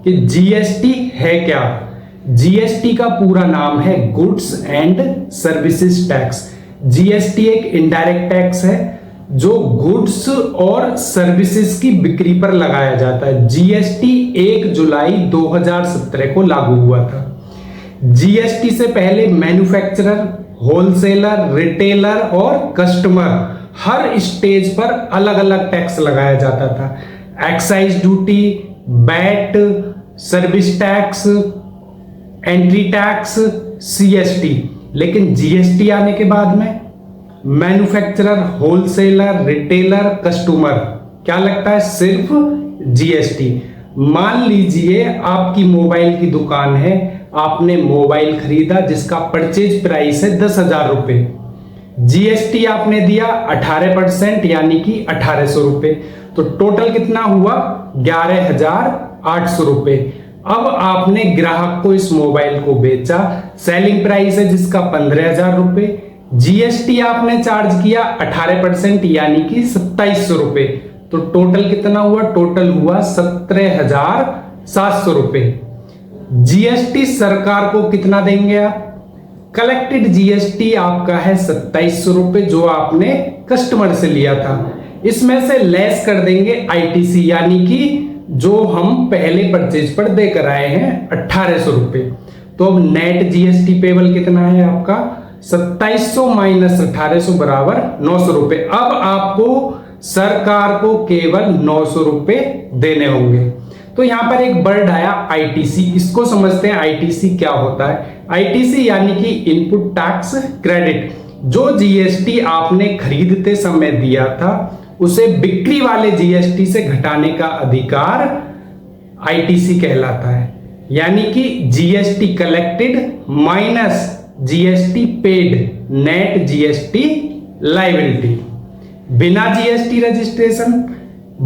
कि जीएसटी है क्या। जीएसटी का पूरा नाम है goods and services tax. GST एक इनडायरेक्ट टैक्स है जो गुड्स और सर्विसेज की बिक्री पर लगाया जाता है। जीएसटी 1 जुलाई 2017 को लागू हुआ था। जीएसटी से पहले मैन्युफैक्चरर, होलसेलर, रिटेलर और कस्टमर हर स्टेज पर अलग अलग टैक्स लगाया जाता था। Excise duty, bat, service tax, entry tax, CST. लेकिन जीएसटी आने के बाद में मैन्युफैक्चरर, होलसेलर, रिटेलर, कस्टमर क्या लगता है, सिर्फ जीएसटी। मान लीजिए आपकी मोबाइल की दुकान है, आपने मोबाइल खरीदा जिसका परचेज प्राइस है 10,000 रुपए। जीएसटी आपने दिया 18% यानी कि 1800 रुपए, तो टोटल कितना हुआ 11,800 रुपए। अब आपने ग्राहक को इस मोबाइल को बेचा, सेलिंग प्राइस है जिसका 15,000 रुपए, जीएसटी आपने चार्ज किया 18% यानी कि 2,700 रुपए, तो टोटल कितना हुआ, टोटल हुआ 17,700 रुपए। जीएसटी सरकार को कितना देंगे आप, कलेक्टेड जीएसटी आपका है 2,700 रुपए जो आपने कस्टमर से लिया था। इसमें से लेस कर देंगे आईटीसी यानी कि जो हम पहले परचेज पर देकर आए हैं 1,800 रुपए। तो अब नेट जीएसटी पेबल कितना है आपका 2,700 माइनस 1,800 बराबर 900 रुपए। अब आपको सरकार को केवल 900 रुपए देने होंगे। तो यहां पर एक वर्ड आया आईटीसी, इसको समझते हैं आईटीसी क्या होता है। आईटीसी यानी कि इनपुट टैक्स क्रेडिट। जो जीएसटी आपने खरीदते समय दिया था उसे बिक्री वाले जीएसटी से घटाने का अधिकार आईटीसी कहलाता है। यानी कि GST collected minus GST paid, net GST liability. बिना जीएसटी रजिस्ट्रेशन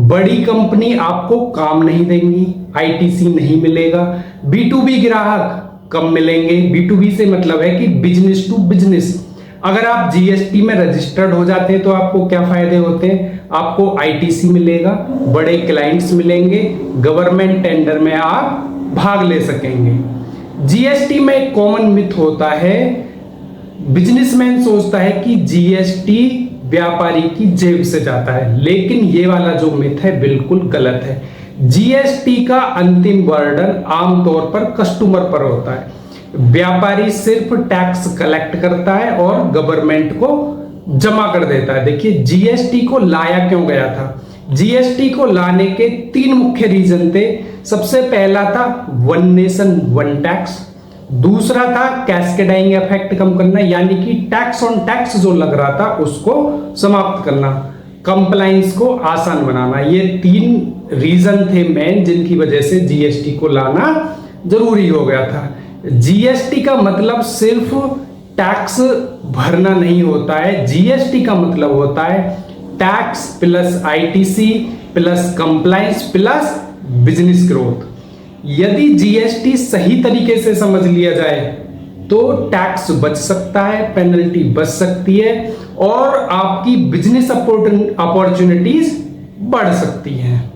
बड़ी कंपनी आपको काम नहीं देंगी, आईटीसी नहीं मिलेगा। बी2बी ग्राहक कम मिलेंगे। बी2बी से मतलब है कि बिजनेस टू बिजनेस। अगर आप जीएसटी में रजिस्टर्ड हो जाते हैं तो आपको क्या फायदे होते हैं, आपको आईटीसी मिलेगा, बड़े क्लाइंट्स मिलेंगे, गवर्नमेंट टेंडर में आप भाग ले सकेंगे। जीएसटी में एक कॉमन मिथ होता है, बिजनेसमैन सोचता है कि जीएसटी व्यापारी की जेब से जाता है, लेकिन ये वाला जो मिथ है बिल्कुल गलत है। जीएसटी का अंतिम बर्डन आमतौर पर कस्टमर पर होता है। व्यापारी सिर्फ टैक्स कलेक्ट करता है और गवर्नमेंट को जमा कर देता है। देखिए जीएसटी को लाया क्यों गया था, जीएसटी को लाने के 3 मुख्य रीजन थे। सबसे पहला था वन नेशन वन टैक्स, दूसरा था कैस्केडिंग इफेक्ट कम करना यानी कि टैक्स ऑन टैक्स जो लग रहा था उसको समाप्त करना, कंप्लायंस को आसान बनाना। ये 3 रीजन थे मेन जिनकी वजह से जीएसटी को लाना जरूरी हो गया था। जीएसटी का मतलब सिर्फ टैक्स भरना नहीं होता है, जीएसटी का मतलब होता है tax plus ITC plus compliance plus business growth. यदि जीएसटी सही तरीके से समझ लिया जाए तो टैक्स बच सकता है, पेनल्टी बच सकती है और आपकी बिजनेस अपॉर्चुनिटीज बढ़ सकती हैं।